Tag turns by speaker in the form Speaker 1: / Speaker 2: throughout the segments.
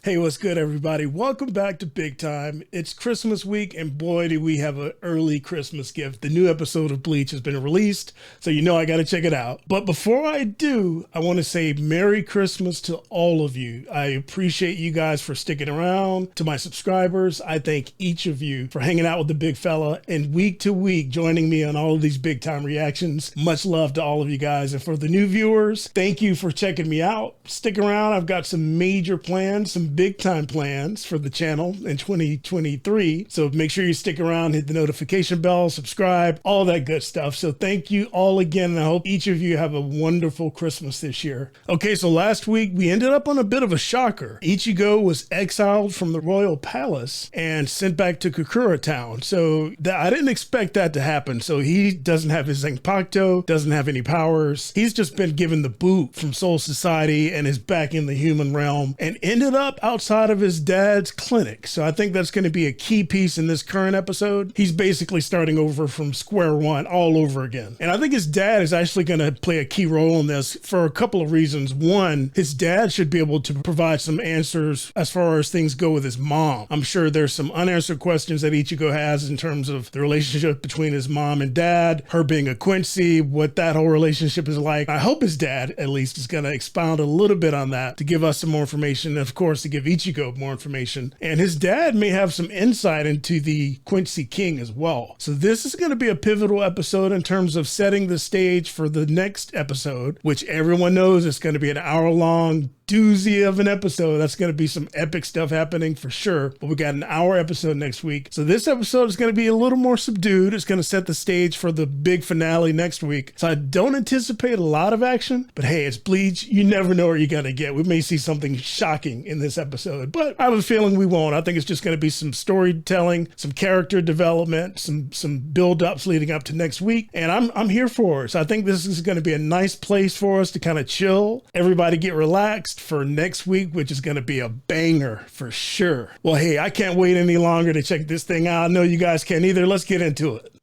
Speaker 1: Hey, what's good, everybody? Welcome back to Big Time. It's Christmas week, and boy, do we have an early Christmas gift. The new episode of Bleach has been released, so you know I got to check it out. But before I do, I want to say Merry Christmas to all of you. I appreciate you guys for sticking around. To my subscribers, I thank each of you for hanging out with the big fella and week to week joining me on all of these Big Time reactions. Much love to all of you guys. And for the new viewers, thank you for checking me out. Stick around. I've got some major plans, some big time plans for the channel in 2023. So make sure you stick around, hit the notification bell, subscribe, all that good stuff. So thank you all again. And I hope each of you have a wonderful Christmas this year. Okay, so last week we ended up on a bit of a shocker. Ichigo was exiled from the royal palace and sent back to Kakura town. So I didn't expect that to happen. So he doesn't have his Zanpakuto, doesn't have any powers. He's just been given the boot from Soul Society and is back in the human realm and ended up outside of his dad's clinic. So I think that's going to be a key piece in this current episode. He's basically starting over from square one all over again. And I think his dad is actually going to play a key role in this for a couple of reasons. One, his dad should be able to provide some answers as far as things go with his mom. I'm sure there's some unanswered questions that Ichigo has in terms of the relationship between his mom and dad, her being a Quincy, what that whole relationship is like. I hope his dad at least is going to expound a little bit on that to give us some more information, and of course to give Ichigo more information. And his dad may have some insight into the Quincy King as well. So this is going to be a pivotal episode in terms of setting the stage for the next episode, which everyone knows is going to be an hour-long doozy of an episode. That's going to be some epic stuff happening for sure. But we got an hour episode next week. So this episode is going to be a little more subdued. It's going to set the stage for the big finale next week. So I don't anticipate a lot of action, but hey, it's Bleach. You never know what you're going to get. We may see something shocking in this episode, but I have a feeling we won't. I think it's just going to be some storytelling, some character development, some build-ups leading up to next week. And I'm here for it. So I think this is going to be a nice place for us to kind of chill. Everybody get relaxed for next week, which is going to be a banger for sure. Well, hey, I can't wait any longer to check this thing out. I know you guys can't either. Let's get into it.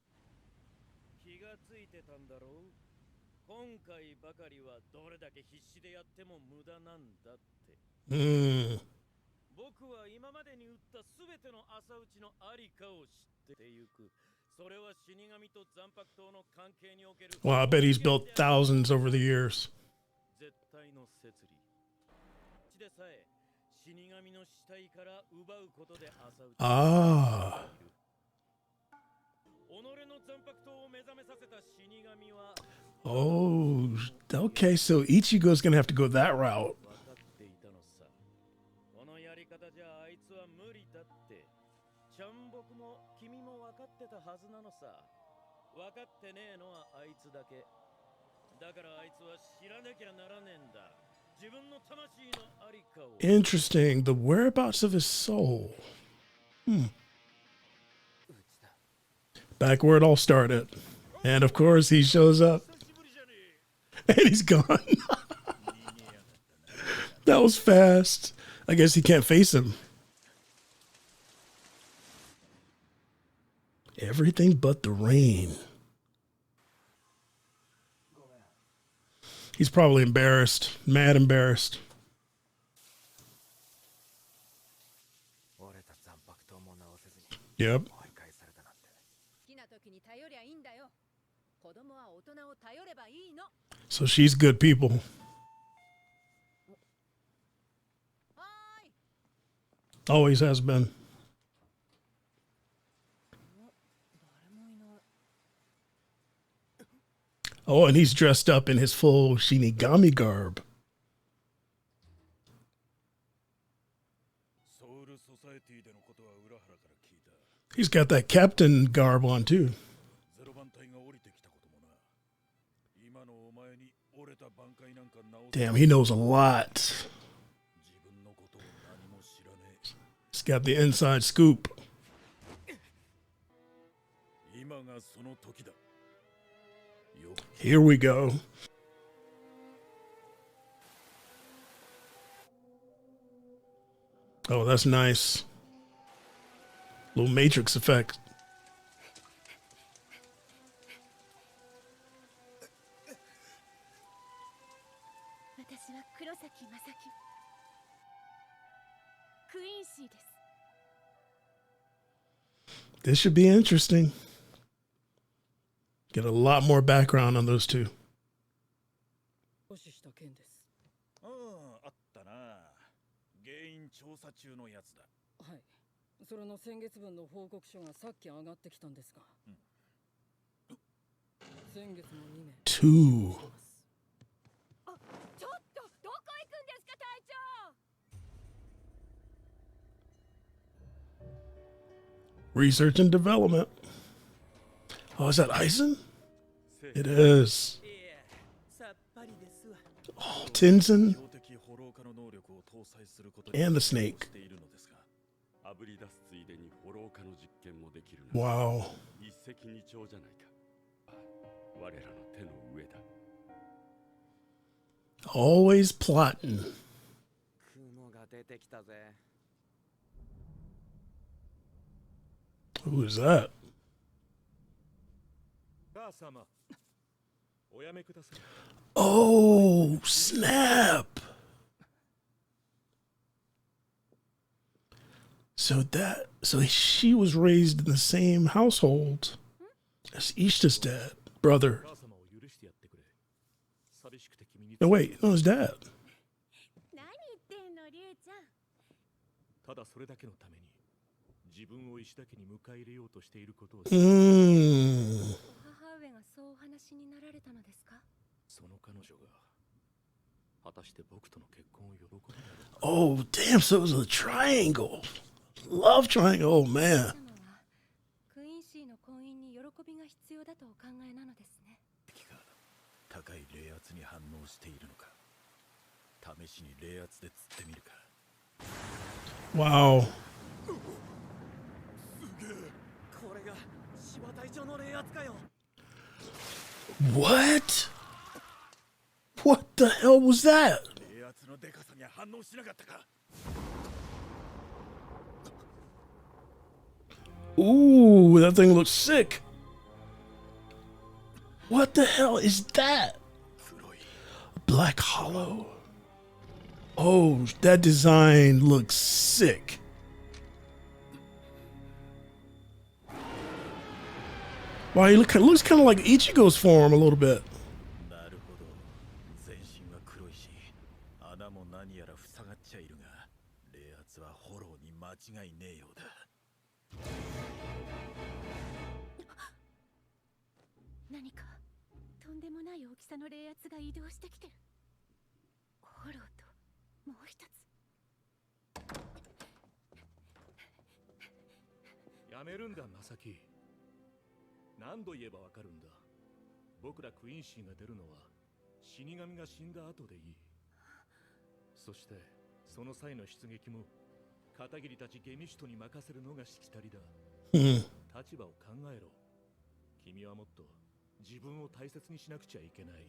Speaker 1: Well, I bet he's built thousands over the years. Ah. Oh, okay, so Ichigo's gonna have to go that route. Interesting. The whereabouts of his soul. Back where it all started. And of course, he shows up. And he's gone. That was fast. I guess he can't face him. Everything but the rain. He's probably embarrassed. Mad embarrassed. Yep. So she's good people. Always has been. Oh, and he's dressed up in his full Shinigami garb. He's got that captain garb on too. Damn, he knows a lot. He's got the inside scoop. Here we go. Oh, that's nice. Little Matrix effect. This should be interesting. Get a lot more background on those two.
Speaker 2: それの先月分の報告書がさっき上がってきたんですが、先月も2名。
Speaker 1: Two.
Speaker 2: あ、ちょっとどこ行くんですか隊長。
Speaker 1: Research and development. Oh, is that Aizen? It is. Oh, Tenzin. And the snake. Wow. Always plotting. Who is that? Oh, snap. So she was raised in the same household as Ishta's dad, brother. No, wait, no, his dad. Oh, damn, so it was a triangle. Love triangle, oh man. Wow. What? What the hell was that? Ooh, that thing looks sick. What the hell is that? Black Hollow. Oh, that design looks sick. Wow, he looks kind of like Ichigo's form a little bit.
Speaker 3: Masaki. 何度言えばわかるんだ。僕らクイーンシーが出るのは死神が死んだ後でいい。そしてその際の出撃も片桐たちゲミシュトに任せるのがしきたりだ。立場を考えろ。君はもっと自分を大切にしなくちゃいけない。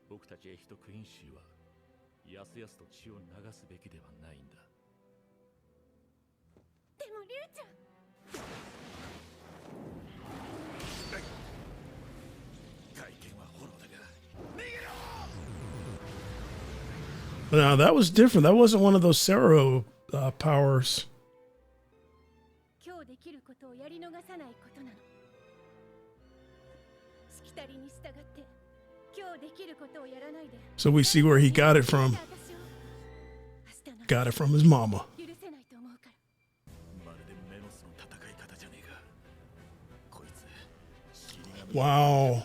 Speaker 3: 僕たちエヒトクイーンシーはやすやすと血を流すべきではないんだ。
Speaker 2: でもリュウちゃん。
Speaker 1: Now that was different. That wasn't one of those Sero powers. So we see where he got it from. Got it from his mama. Wow.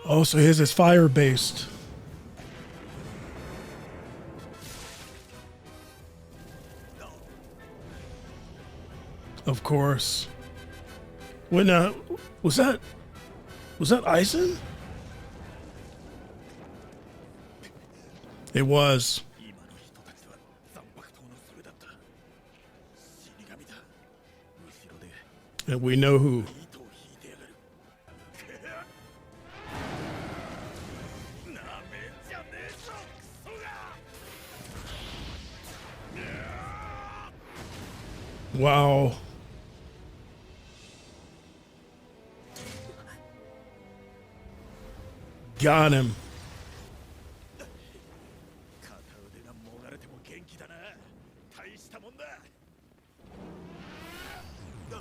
Speaker 1: Oh, so his is fire-based. Of course. Wait, now, was that Aizen? It was. And we know who. Wow. Got him.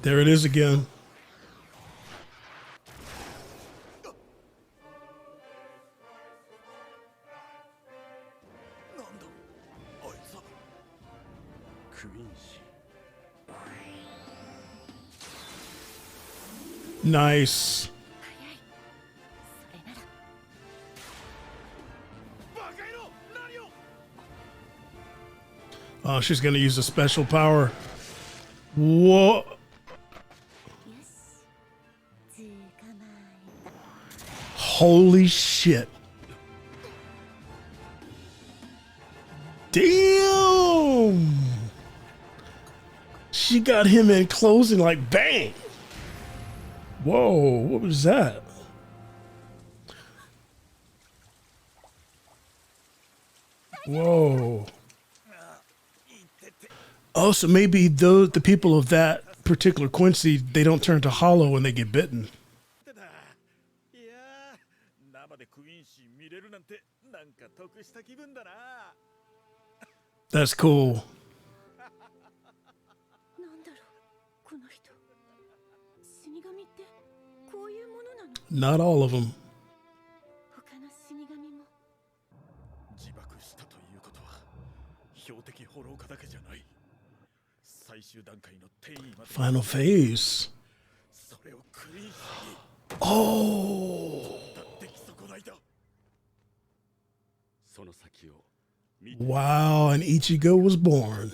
Speaker 1: There it is again. Nice. Oh, she's gonna use a special power. Whoa. Holy shit. Damn. She got him in closing like bang. Whoa, what was that? Whoa. Oh, so maybe the people of that particular Quincy, they don't turn to hollow when they get bitten. That's cool. Not all of them. Final phase. Oh. Wow, and Ichigo was born.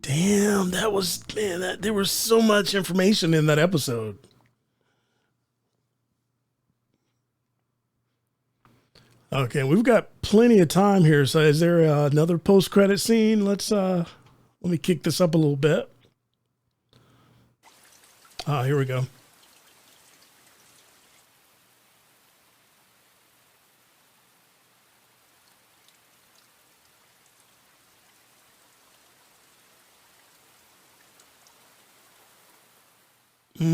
Speaker 1: Damn, that was, man, there was so much information in that episode. Okay, we've got plenty of time here. So is there another post-credit scene? Let me kick this up a little bit. Ah, here we go. One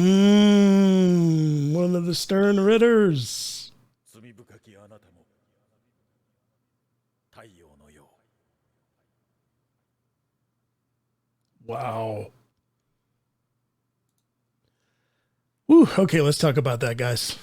Speaker 1: of the Stern Ritters. Wow. Woo, okay, let's talk about that, guys.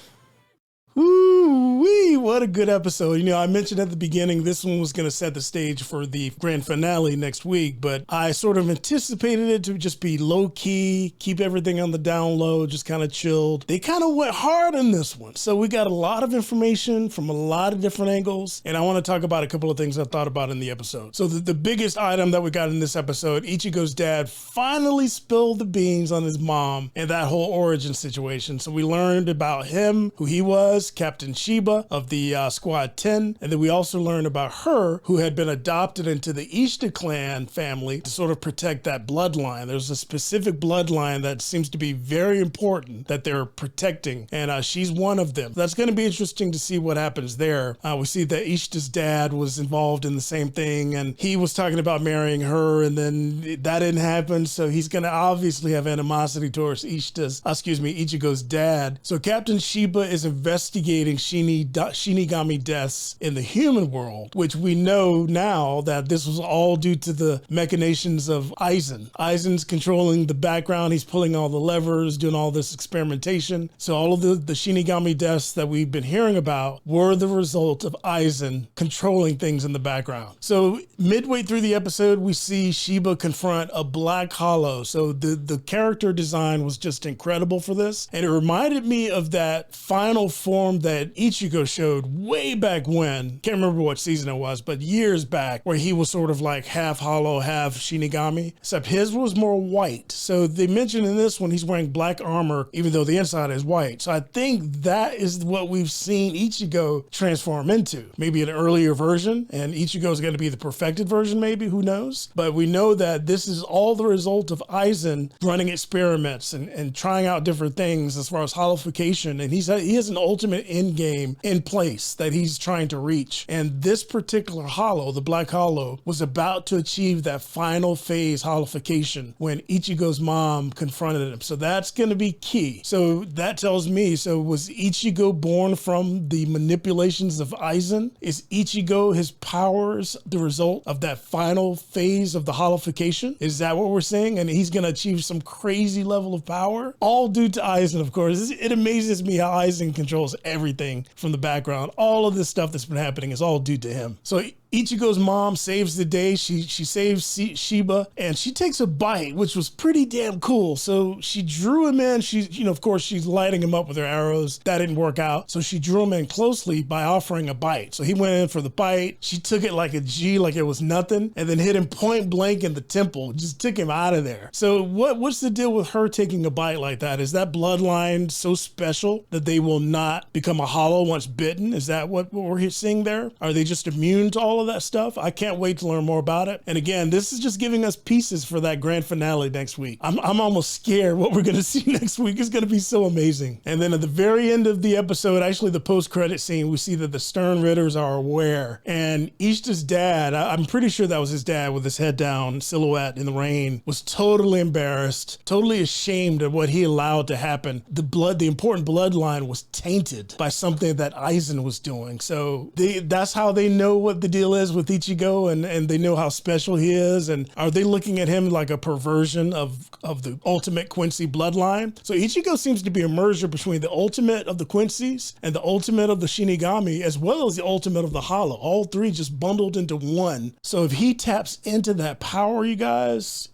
Speaker 1: Woo-wee, what a good episode. You know, I mentioned at the beginning this one was going to set the stage for the grand finale next week, but I sort of anticipated it to just be low-key, keep everything on the down low, just kind of chilled. They kind of went hard on this one. So we got a lot of information from a lot of different angles, and I want to talk about a couple of things I thought about in the episode. So the biggest item that we got in this episode, Ichigo's dad finally spilled the beans on his mom and that whole origin situation. So we learned about him, who he was, Captain Shiba of the Squad 10, and then we also learned about her, who had been adopted into the Ishida clan family to sort of protect that bloodline. There's a specific bloodline that seems to be very important that they're protecting, and she's one of them. That's going to be interesting to see what happens there. We see that Ishida's dad was involved in the same thing, and he was talking about marrying her, and then that didn't happen, so he's going to obviously have animosity towards Ichigo's dad. So Captain Shiba is investigating Shinigami deaths in the human world, which we know now that this was all due to the machinations of Aizen. Aizen's controlling the background. He's pulling all the levers, doing all this experimentation. So all of the Shinigami deaths that we've been hearing about were the result of Aizen controlling things in the background. So midway through the episode, we see Shiba confront a black hollow. So the character design was just incredible for this. And it reminded me of that final form that Ichigo showed way back when, can't remember what season it was, but years back, where he was sort of like half hollow, half Shinigami, except his was more white. So they mentioned in this one, he's wearing black armor, even though the inside is white. So I think that is what we've seen Ichigo transform into. Maybe an earlier version, and Ichigo is going to be the perfected version, maybe, who knows? But we know that this is all the result of Aizen running experiments and trying out different things as far as hollowification, and he has an ultimate end game in plan place that he's trying to reach. And this particular hollow, the Black Hollow, was about to achieve that final phase hollification when Ichigo's mom confronted him. So that's going to be key. So that tells me, so was Ichigo born from the manipulations of Aizen? Is Ichigo, his powers, the result of that final phase of the hollification? Is that what we're saying? And he's going to achieve some crazy level of power? All due to Aizen, of course. It amazes me how Aizen controls everything from the background. All of this stuff that's been happening is all due to him. So Ichigo's mom saves the day. She saves Shiba, and she takes a bite, which was pretty damn cool. So she drew him in. Of course, she's lighting him up with her arrows. That didn't work out. So she drew him in closely by offering a bite. So he went in for the bite. She took it like a G, like it was nothing, and then hit him point blank in the temple. Just took him out of there. So what's the deal with her taking a bite like that? Is that bloodline so special that they will not become a hollow once bitten? Is that what we're seeing there? Are they just immune to all of that stuff? I can't wait to learn more about it. And again, this is just giving us pieces for that grand finale next week. I'm almost scared what we're going to see next week. Is going to be so amazing. And then at the very end of the episode, actually the post-credit scene, we see that the Stern Ritters are aware, and Ishta's dad, I'm pretty sure that was his dad with his head down, silhouette in the rain, was totally embarrassed, totally ashamed of what he allowed to happen. The important bloodline was tainted by something that Aizen was doing. So that's how they know what the deal is with Ichigo, and they know how special he is. And are they looking at him like a perversion of the ultimate Quincy bloodline? So Ichigo seems to be a merger between the ultimate of the Quincy's and the ultimate of the Shinigami, as well as the ultimate of the Hollow. All three just bundled into one. So if he taps into that power, you guys,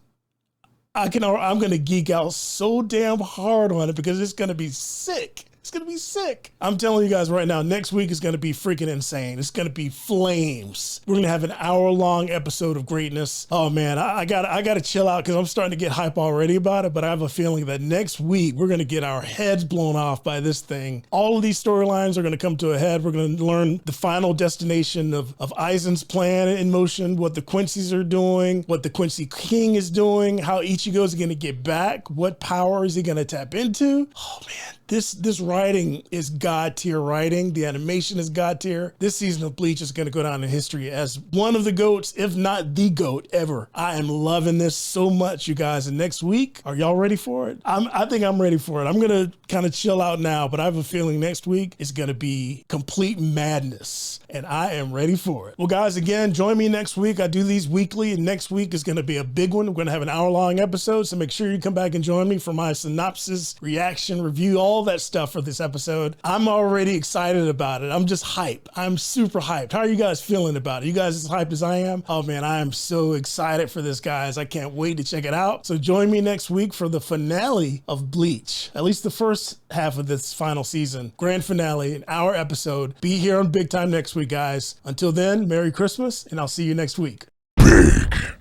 Speaker 1: I'm going to geek out so damn hard on it because it's going to be sick. It's going to be sick. I'm telling you guys right now, next week is going to be freaking insane. It's going to be flames. We're going to have an hour-long episode of greatness. Oh man, I got to chill out because I'm starting to get hype already about it, but I have a feeling that next week we're going to get our heads blown off by this thing. All of these storylines are going to come to a head. We're going to learn the final destination of Aizen's plan in motion, what the Quincy's are doing, what the Quincy King is doing, how Ichigo is going to get back, what power is he going to tap into. Oh man. This writing is God tier writing. The animation is God tier. This season of Bleach is going to go down in history as one of the GOATs, if not the GOAT ever. I am loving this so much, you guys. And next week, are y'all ready for it? I think I'm ready for it. I'm going to kind of chill out now, but I have a feeling next week is going to be complete madness. And I am ready for it. Well, guys, again, join me next week. I do these weekly, and next week is going to be a big one. We're going to have an hour-long episode, so make sure you come back and join me for my synopsis, reaction, review, all that stuff for this episode. I'm already excited about it. I'm just hyped. I'm super hyped. How are you guys feeling about it? You guys as hyped as I am? Oh man, I am so excited for this, guys. I can't wait to check it out. So join me next week for the finale of Bleach. At least the first half of this final season. Grand finale, an hour episode. Be here on Big Time next week, guys. Until then, Merry Christmas, and I'll see you next week.
Speaker 4: Big